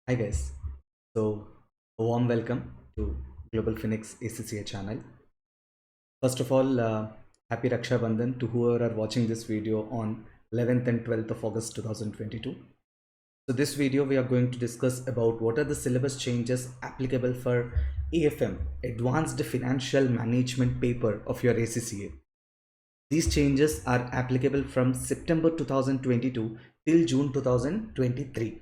Hi guys, so a warm welcome to Global Phoenix ACCA channel. First of all, happy Raksha Bandhan to whoever are watching this video on 11th and 12th of August 2022. So this video we are going to discuss about what are the syllabus changes applicable for AFM, Advanced Financial Management paper of your ACCA. These changes are applicable from September 2022 till June 2023.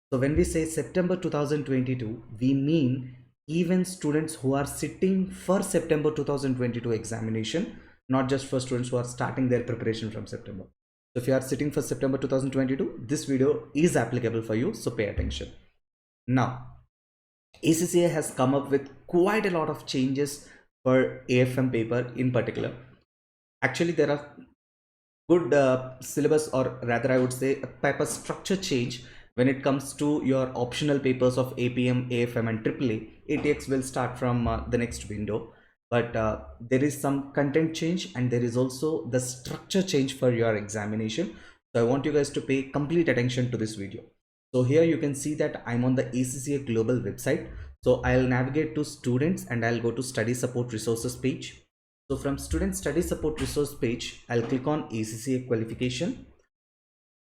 So when we say September 2022, we mean even students who are sitting for September 2022 examination, not just for students who are starting their preparation from September. So if you are sitting for September 2022, this video is applicable for you, so pay attention. Now, ACCA has come up with quite a lot of changes for AFM paper in particular. Actually, there are good syllabus, or rather I would say a paper structure change when it comes to your optional papers of APM, AFM and AAA. ATX will start from the next window, but there is some content change and there is also the structure change for your examination. So I want you guys to pay complete attention to this video. So here you can see that I'm on the ACCA global website. So I'll navigate to students and I'll go to study support resources page. So from student study support resource page, I'll click on ACCA qualification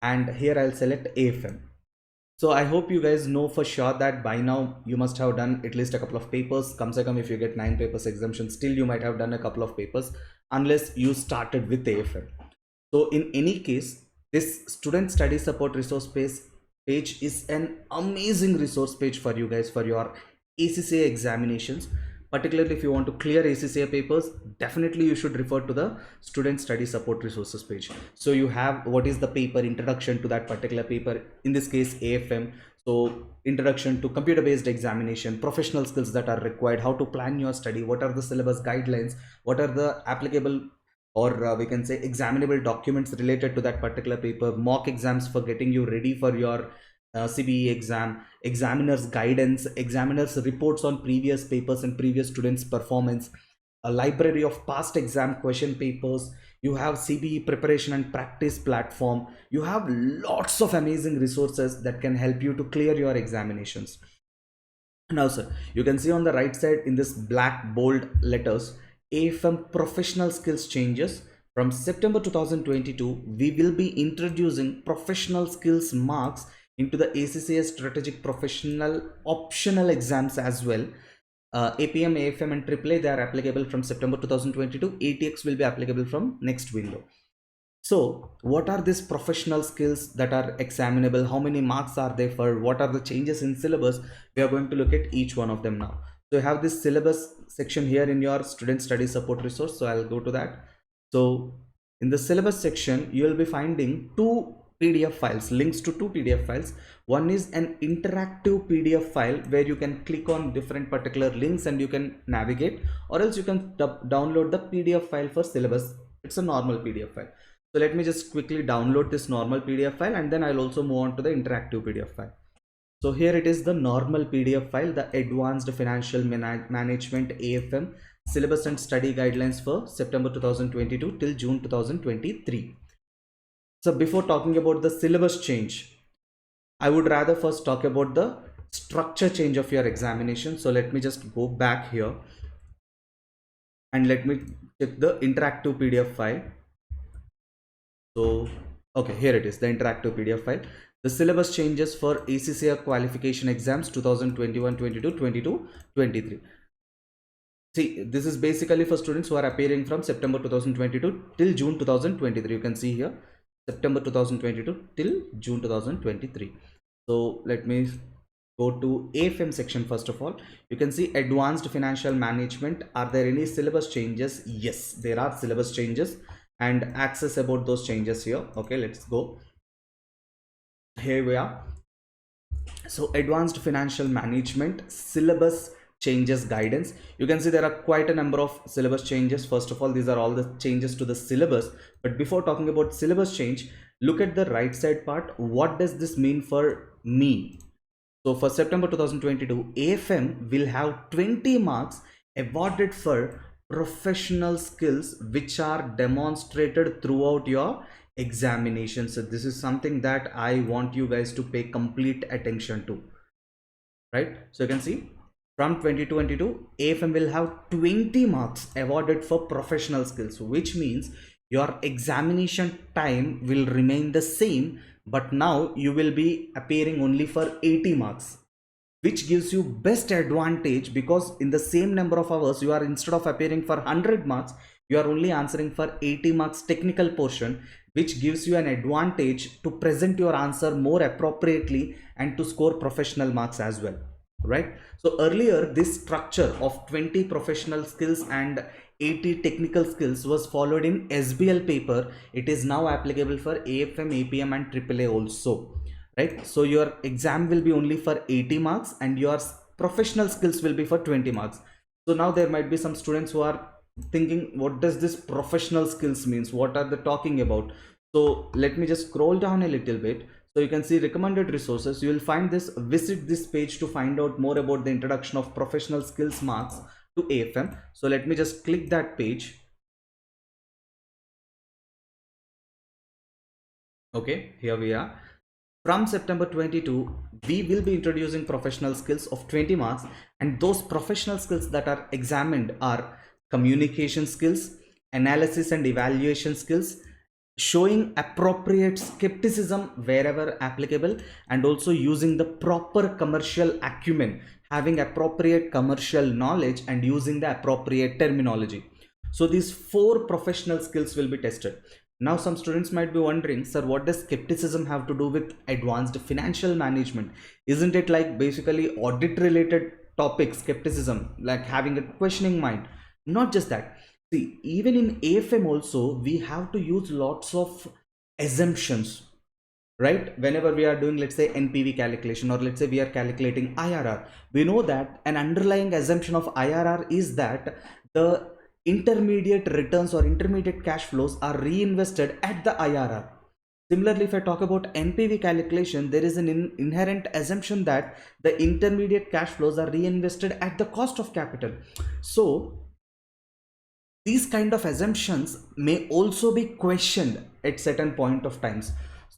and here I'll select AFM. So I hope you guys know for sure that by now you must have done at least a couple of papers. Come se come, if you get 9 papers exemption, still you might have done a couple of papers unless you started with AFM. So in any case, this student study support resource page is an amazing resource page for you guys for your ACCA examinations. Particularly if you want to clear ACCA papers, definitely you should refer to the student study support resources page. So you have what is the paper, introduction to that particular paper, in this case AFM. So introduction to computer based examination, professional skills that are required, how to plan your study, what are the syllabus guidelines, what are the applicable or we can say examinable documents related to that particular paper, mock exams for getting you ready for your CBE exam, examiners guidance, examiners reports on previous papers and previous students performance, a library of past exam question papers. You have CBE preparation and practice platform. You have lots of amazing resources that can help you to clear your examinations. Now sir, you can see on the right side in this black bold letters, AFM professional skills changes. From September 2022, we will be introducing professional skills marks into the ACCA strategic professional optional exams as well. APM, AFM and AAA, they are applicable from September 2022. ATX will be applicable from next window. So what are these professional skills that are examinable? How many marks are they for? What are the changes in syllabus? We are going to look at each one of them now. So you have this syllabus section here in your student study support resource. So I'll go to that. So in the syllabus section, you will be finding two PDF files, links to two PDF files. One is an interactive PDF file where you can click on different particular links and you can navigate, or else you can download the PDF file for syllabus. It's a normal PDF file. So let me just quickly download this normal PDF file and then I'll also move on to the interactive PDF file. So here it is, the normal PDF file, the Advanced Financial Management AFM syllabus and study guidelines for September 2022 till June 2023. So before talking about the syllabus change, I would rather first talk about the structure change of your examination. So let me just go back here and let me check the interactive PDF file. So okay, here it is, the interactive PDF file. The syllabus changes for ACCA qualification exams 2021, 22, 22, 23. See, this is basically for students who are appearing from September 2022 till June 2023. You can see here September 2022 till June 2023. So let me go to AFM section. First of all, you can see advanced financial management. Are there any syllabus changes? Yes, there are syllabus changes and access about those changes here. Okay, let's go. Here we are. So advanced financial management syllabus changes guidance. You can see there are quite a number of syllabus changes. First of all, these are all the changes to the syllabus, but before talking about syllabus change, look at the right side part. What does this mean for me? So for September 2022, AFM will have 20 marks awarded for professional skills which are demonstrated throughout your examination. So this is something that I want you guys to pay complete attention to. right? So you can see from 2022, AFM will have 20 marks awarded for professional skills, which means your examination time will remain the same, but now you will be appearing only for 80 marks, which gives you best advantage, because in the same number of hours you are, instead of appearing for 100 marks, you are only answering for 80 marks technical portion, which gives you an advantage to present your answer more appropriately and to score professional marks as well, right? So earlier this structure of 20 professional skills and 80 technical skills was followed in SBL paper. It is now applicable for AFM, APM and AAA also, right? So your exam will be only for 80 marks and your professional skills will be for 20 marks. So now there might be some students who are thinking, what does this professional skills means, what are they talking about? So let me just scroll down a little bit. So you can see recommended resources. You will find this, visit this page to find out more about the introduction of professional skills marks to AFM. So let me just click that page. Okay, here we are. From September 22, we will be introducing professional skills of 20 marks, and those professional skills that are examined are communication skills, analysis and evaluation skills, showing appropriate skepticism wherever applicable, and also using the proper commercial acumen, having appropriate commercial knowledge and using the appropriate terminology. So these 4 professional skills will be tested. Now some students might be wondering, sir, what does skepticism have to do with advanced financial management? Isn't it like basically audit related topic, skepticism, like having a questioning mind? Not just that. See, even in AFM also, we have to use lots of assumptions, right? Whenever we are doing, let's say, NPV calculation, or let's say we are calculating IRR, we know that an underlying assumption of IRR is that the intermediate returns or intermediate cash flows are reinvested at the IRR. Similarly, if I talk about NPV calculation, there is an inherent assumption that the intermediate cash flows are reinvested at the cost of capital. So these kind of assumptions may also be questioned at certain point of times.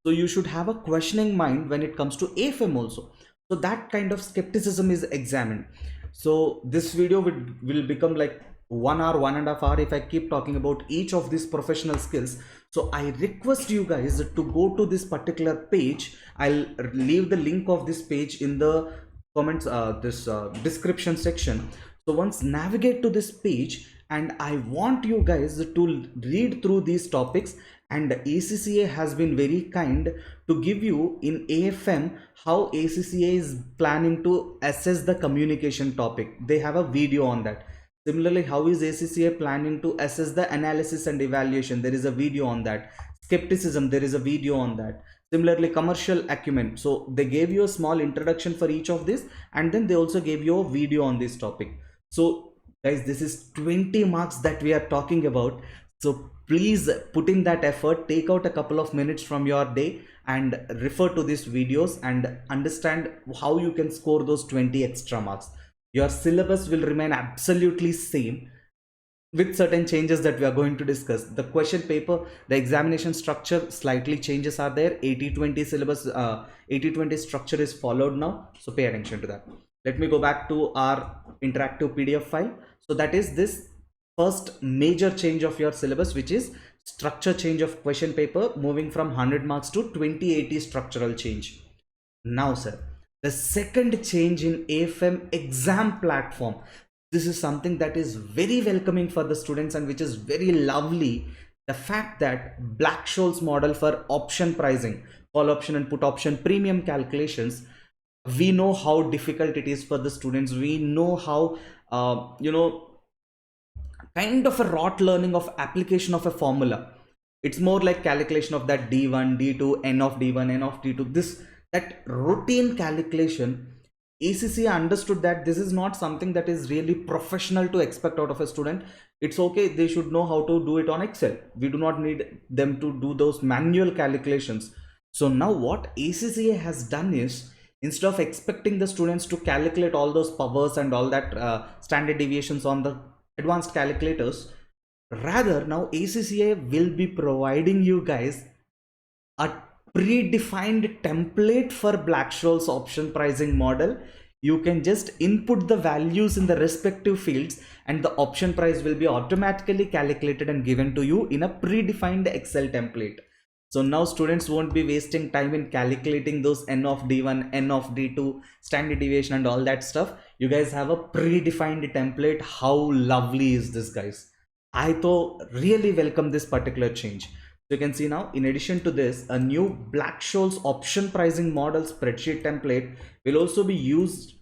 So you should have a questioning mind when it comes to AFM also. So that kind of skepticism is examined. So this video will become like 1 hour, 1.5 hours if I keep talking about each of these professional skills. So I request you guys to go to this particular page. I'll leave the link of this page in the comments, description section. So once navigate to this page, and I want you guys to read through these topics, and ACCA has been very kind to give you in AFM how ACCA is planning to assess the communication topic. They have a video on that. Similarly, how is ACCA planning to assess the analysis and evaluation? There is a video on that. Skepticism, there is a video on that. Similarly, commercial acumen. So they gave you a small introduction for each of this, and then they also gave you a video on this topic. So guys, this is 20 marks that we are talking about. So please put in that effort, take out a couple of minutes from your day and refer to these videos and understand how you can score those 20 extra marks. Your syllabus will remain absolutely same, with certain changes that we are going to discuss. The question paper, the examination structure, slightly changes are there. 80-20 syllabus, 80-20 structure is followed now. So pay attention to that. Let me go back to our interactive PDF file. So that is this first major change of your syllabus, which is structure change of question paper, moving from 100 marks to 20-80 structural change. Now, sir, the second change in AFM exam platform. This is something that is very welcoming for the students and which is very lovely. The fact that Black-Scholes model for option pricing, call option and put option premium calculations, we know how difficult it is for the students. We know how, kind of a rote learning of application of a formula. It's more like calculation of that D1, D2, N of D1, N of D2, that routine calculation. ACCA understood that this is not something that is really professional to expect out of a student. It's okay, they should know how to do it on Excel. We do not need them to do those manual calculations. So now what ACCA has done is, instead of expecting the students to calculate all those powers and all that standard deviations on the advanced calculators, rather now ACCA will be providing you guys a predefined template for Black-Scholes option pricing model. you can just input the values in the respective fields and the option price will be automatically calculated and given to you in a predefined Excel template. So now students won't be wasting time in calculating those n of d1, n of d2, standard deviation and all that stuff. You guys have a predefined template. How lovely is this, guys? I though really welcome this particular change. So you can see now, in addition to this, a new Black-Scholes option pricing model spreadsheet template will also be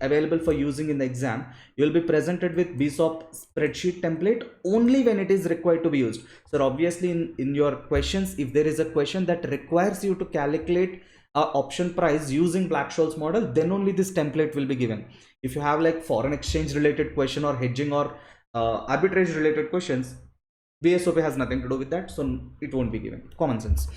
available for using in the exam. You will be presented with BSOP spreadsheet template only when it is required to be used. So obviously in your questions, if there is a question that requires you to calculate option price using Black-Scholes model, then only this template will be given. If you have like foreign exchange related question or hedging or arbitrage related questions, BSOP has nothing to do with that, so it won't be given. Common sense.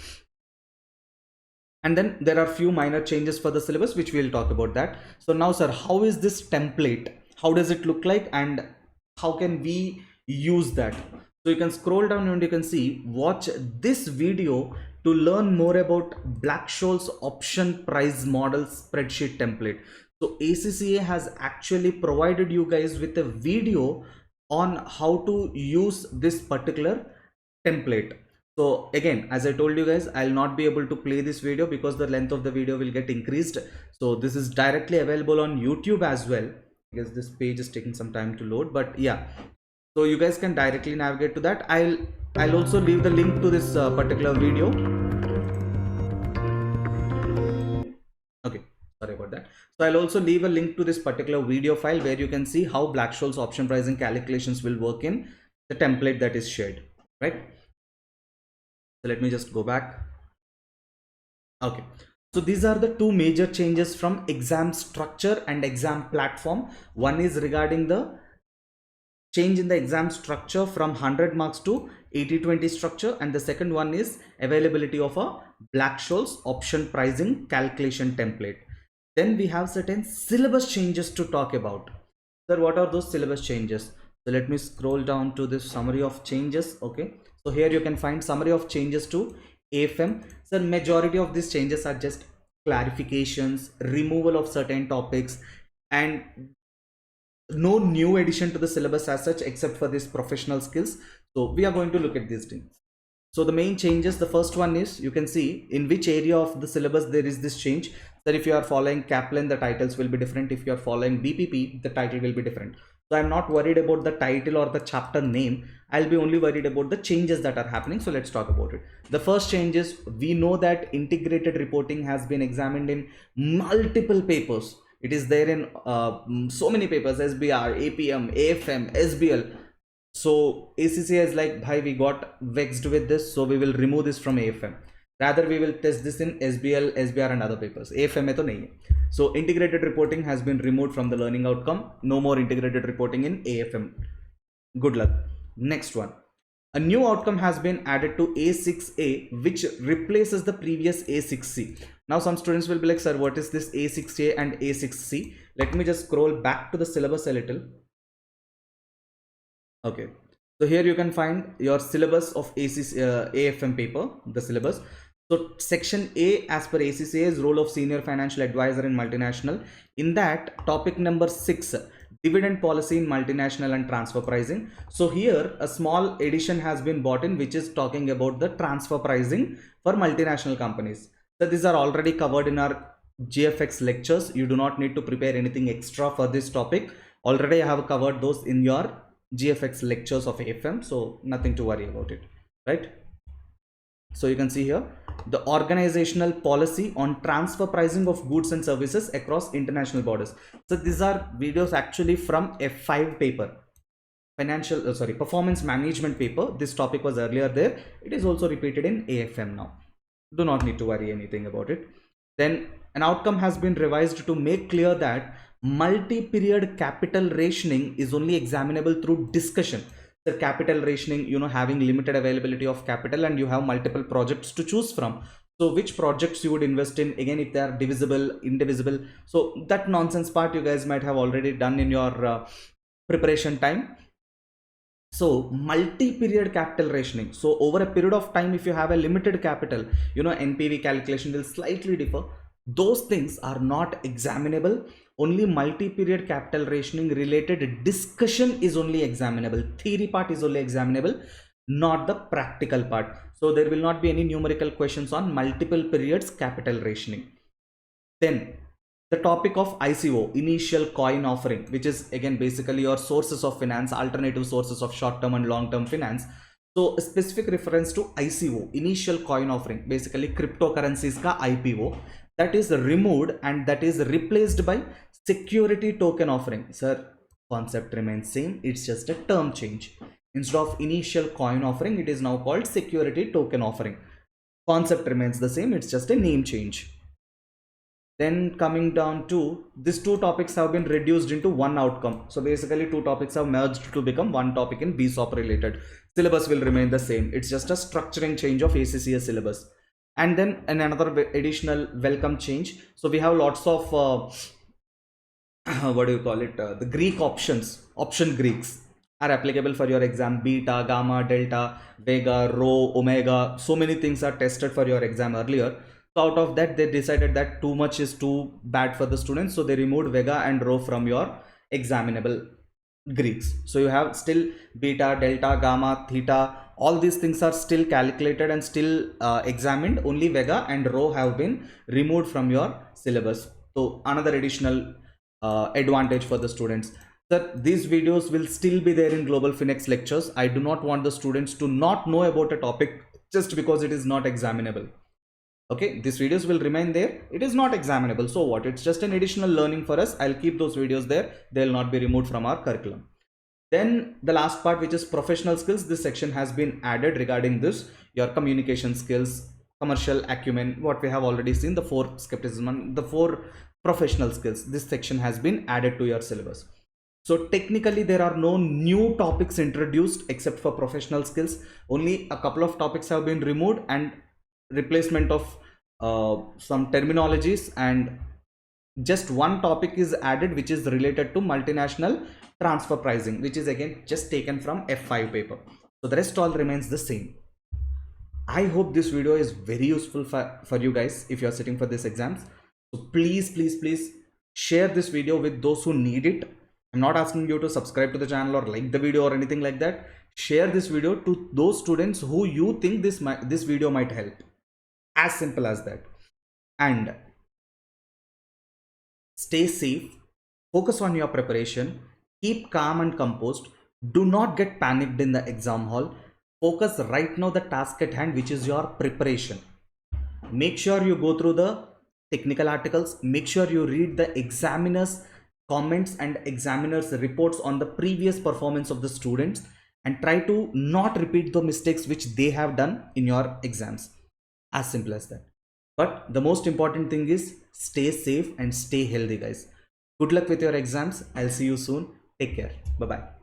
And then there are few minor changes for the syllabus, which we'll talk about that. So now, sir, how is this template? How does it look like and how can we use that? So you can scroll down and you can see, watch this video to learn more about Black-Scholes option price model spreadsheet template. So ACCA has actually provided you guys with a video on how to use this particular template. So again, as I told you guys, I'll not be able to play this video because the length of the video will get increased. So this is directly available on YouTube as well. I guess this page is taking some time to load, but yeah, so you guys can directly navigate to that. I'll also leave the link to this particular video. Okay, sorry about that. So I'll also leave a link to this particular video file where you can see how Black-Scholes option pricing calculations will work in the template that is shared, right? So let me just go back. Okay, so these are the two major changes from exam structure and exam platform. One is regarding the change in the exam structure from 100 marks to 80-20 structure, and the second one is availability of a Black-Scholes option pricing calculation template. Then we have certain syllabus changes to talk about. Sir, what are those syllabus changes? So let me scroll down to this summary of changes. Okay, so here you can find summary of changes to AFM. So majority of these changes are just clarifications, removal of certain topics, and no new addition to the syllabus as such except for these professional skills. So we are going to look at these things. So the main changes, the first one is, you can see in which area of the syllabus there is this change. That if you are following Kaplan, the titles will be different. If you are following BPP, the title will be different. So I'm not worried about the title or the chapter name. I'll be only worried about the changes that are happening. So let's talk about it. The first change is, we know that integrated reporting has been examined in multiple papers. It is there in so many papers, SBR, APM, AFM, SBL. So ACCA is like, bhai, we got vexed with this, so we will remove this from AFM. Rather, we will test this in SBL, SBR and other papers. AFM mein to nahi hai. So integrated reporting has been removed from the learning outcome. No more integrated reporting in AFM. Good luck. Next one. A new outcome has been added to A6A, which replaces the previous A6C. Now some students will be like, sir, what is this A6A and A6C? Let me just scroll back to the syllabus a little. Okay, so here you can find your syllabus of AFM paper, the syllabus. So section A, as per ACCA, is role of senior financial advisor in multinational. In that, topic number 6, dividend policy in multinational and transfer pricing. So here a small addition has been brought in, which is talking about the transfer pricing for multinational companies. So these are already covered in our GFX lectures. You do not need to prepare anything extra for this topic. Already I have covered those in your GFX lectures of AFM, so nothing to worry about it, right? So you can see here the organizational policy on transfer pricing of goods and services across international borders. So these are videos actually from F5 paper, performance management paper. This topic was earlier there. It is also repeated in AFM now. Do not need to worry anything about it. Then an outcome has been revised to make clear that multi-period capital rationing is only examinable through discussion. The capital rationing, you know, having limited availability of capital and you have multiple projects to choose from. So which projects you would invest in, again, if they are divisible, indivisible. So that nonsense part you guys might have already done in your preparation time. So multi-period capital rationing. So over a period of time, if you have a limited capital, you know, NPV calculation will slightly differ. those things are not examinable. Only multi-period capital rationing related discussion is only examinable. Theory part is only examinable, not the practical part. So there will not be any numerical questions on multiple periods capital rationing. Then the topic of ICO, initial coin offering, which is again basically your sources of finance, alternative sources of short-term and long-term finance. So a specific reference to ICO, initial coin offering, basically cryptocurrencies ka IPO, that is removed and that is replaced by security token offering. Sir, concept remains same, it's just a term change. Instead of initial coin offering, it is now called security token offering. Concept remains the same, it's just a name change. Then coming down to these two topics have been reduced into one outcome. So basically two topics have merged to become one topic in BSOP related. Syllabus will remain the same. It's just a structuring change of ACCA syllabus. And then another additional welcome change. So we have lots of what do you call it? The Greek options, option Greeks are applicable for your exam. Beta, gamma, delta, vega, rho, omega. So many things are tested for your exam earlier. So out of that, they decided that too much is too bad for the students. So they removed vega and rho from your examinable Greeks. So you have still beta, delta, gamma, theta. All these things are still calculated and still examined. Only vega and rho have been removed from your syllabus. So another additional advantage for the students. That these videos will still be there in Global Finex lectures. I do not want the students to not know about a topic just because it is not examinable. Okay, these videos will remain there. It is not examinable, so what? It's just an additional learning for us. I'll keep those videos there. They'll not be removed from our curriculum. Then the last part, which is professional skills, this section has been added regarding this, your communication skills, commercial acumen, what we have already seen, the 4 skepticism, the 4 professional skills. This section has been added to your syllabus. So technically there are no new topics introduced except for professional skills. Only a couple of topics have been removed and replacement of some terminologies, and just one topic is added which is related to multinational transfer pricing, which is again just taken from F5 paper. So the rest all remains the same. I hope this video is very useful for you guys if you are sitting for these exams. So please share this video with those who need it. I'm not asking you to subscribe to the channel or like the video or anything like that. Share this video to those students who you think this video might help. As simple as that. And stay safe, focus on your preparation, keep calm and composed, do not get panicked in the exam hall. Focus right now the task at hand, which is your preparation. Make sure you go through the technical articles, make sure you read the examiners comments and examiners reports on the previous performance of the students, and try to not repeat the mistakes which they have done in your exams. As simple as that. But the most important thing is stay safe and stay healthy, guys. Good luck with your exams. I'll see you soon. Take care. Bye bye.